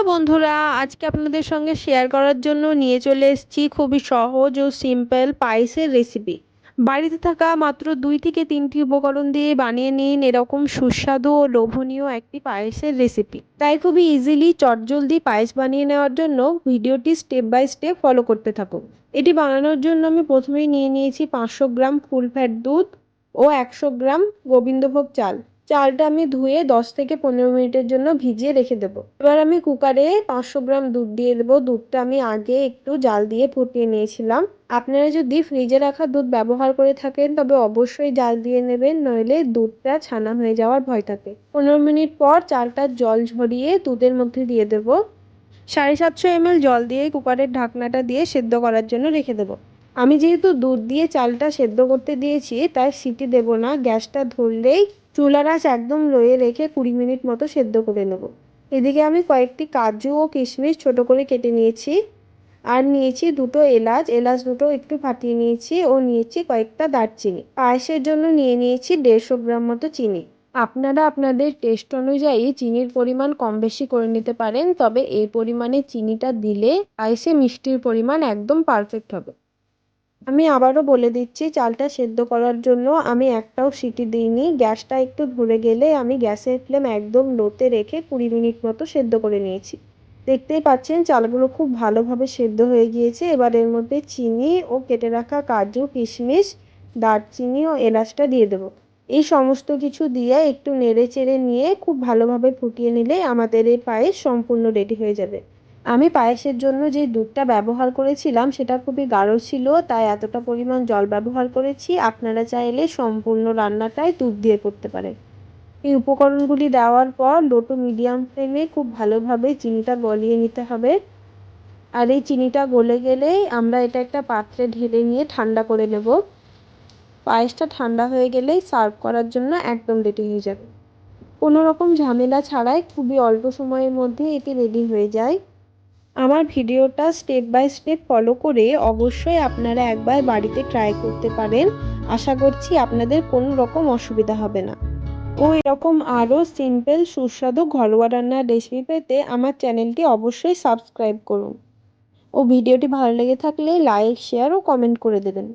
Hello বন্ধুরা, আজকে আপনাদের সঙ্গে শেয়ার করার জন্য নিয়ে চলে এসেছি খুবই সহজ ও সিম্পল পায়েসের রেসিপি। বাড়িতে থাকা মাত্র 2 থেকে 3টি উপকরণ দিয়ে বানিয়ে নিন এরকম সুস্বাদু ও লোভনীয় একটি পায়েসের রেসিপি। তাই খুবই ইজিলি চটজলদি পায়েস বানিয়ে নেওয়ার জন্য ভিডিওটি স্টেপ বাই স্টেপ ফলো করতে থাকুন। এটি বানানোর জন্য আমি প্রথমেই নিয়ে নিয়েছি 500 গ্রাম ফুল ফ্যাট দুধ ও 100 গ্রাম গোবিন্দভোগ চাল। চালটা আমি ধুয়ে 10 থেকে 15 মিনিটের জন্য ভিজিয়ে রেখে দেবো। এবার আমি কুকারে 500 গ্রাম দুধ দিয়ে দেবো। দুধটা আমি আগে একটু জাল দিয়ে ফুটিয়ে নিয়েছিলাম। আপনারা যদি ফ্রিজে রাখা দুধ ব্যবহার করে থাকেন তবে অবশ্যই জাল দিয়ে নেবেন, নইলে দুধটা ছানা হয়ে যাওয়ার ভয় থাকে। 15 মিনিট পর চালটার জল ঝরিয়ে দুধের মধ্যে দিয়ে দেবো। 750 ml জল দিয়ে কুকারের ঢাকনাটা দিয়ে সেদ্ধ করার জন্য রেখে দেবো। আমি যেহেতু দুধ দিয়ে চালটা সেদ্ধ করতে দিয়েছি তাই সিটি দেব না, গ্যাসটা ধরলেই চুলার আঁচ একদম লোয়ে রেখে 20 মিনিট মতো সেদ্ধ করে নেব। এদিকে আমি কয়েকটি কাজু ও কিশমিশ ছোট করে কেটে নিয়েছি, আর নিয়েছি দুটো এলাচ। এলাচ দুটো একটু ফাটিয়ে নিয়েছি ও নিয়েছি কয়েকটা দারচিনি। পায়েসের জন্য নিয়ে নিয়েছি 150 গ্রাম মতো চিনি। আপনারা আপনাদের টেস্ট অনুযায়ী চিনির পরিমাণ কম বেশি করে নিতে পারেন, তবে এই পরিমাণে চিনিটা দিলে পায়েসে মিষ্টির পরিমাণ একদম পারফেক্ট হবে। আমি আবারও বলে দিচ্ছি, চালটা সেদ্ধ করার জন্য আমি একটাও সিটি দিইনি। গ্যাসটা একটু ধরে গেলে আমি গ্যাসের ফ্লেম একদম লোতে রেখে 20 মিনিট মতো সেদ্ধ করে নিয়েছি। দেখতেই পাচ্ছেন চালগুলো খুব ভালোভাবে সেদ্ধ হয়ে গিয়েছে। এবার এর মধ্যে চিনি ও কেটে রাখা কাজু কিশমিশ, দারচিনি ও এলাচটা দিয়ে দেবো। এই সমস্ত কিছু দিয়ে একটু নেড়ে চেড়ে নিয়ে খুব ভালোভাবে ফুটিয়ে নিলেই আমাদের এই পায়েস সম্পূর্ণ রেডি হয়ে যাবে। আমি পায়েসের জন্য যে দুধটা ব্যবহার করেছিলাম সেটা খুবই গাঢ় ছিল, তাই এতটা পরিমাণ জল ব্যবহার করেছি। আপনারা চাইলে সম্পূর্ণ রান্নাটাই দুধ দিয়ে করতে পারেন। এই উপকরণগুলি দেওয়ার পর লো টু মিডিয়াম ফ্লেমে খুব ভালোভাবে চিনিটা গলিয়ে নিতে হবে। আর এই চিনিটা গলে গেলেই আমরা এটা একটা পাত্রে ঢেলে নিয়ে ঠান্ডা করে নেব। পায়েসটা ঠান্ডা হয়ে গেলেই সার্ভ করার জন্য একদম রেডি হয়ে যাবে। কোনো রকম ঝামেলা ছাড়াই খুবই অল্প সময়ের মধ্যে এটি রেডি হয়ে যায়। আমার ভিডিওটা স্টেপ বাই স্টেপ ফলো করে অবশ্যই আপনারা একবার বাড়িতে ট্রাই করতে পারেন। আশা করছি আপনাদের কোনো রকম অসুবিধা হবে না। ও এরকম আরও সিম্পল সুস্বাদু ঘরোয়া রান্নার রেসিপি পেতে আমার চ্যানেলটি অবশ্যই সাবস্ক্রাইব করুন। ও ভিডিওটি ভালো লেগে থাকলে লাইক শেয়ার ও কমেন্ট করে দেবেন।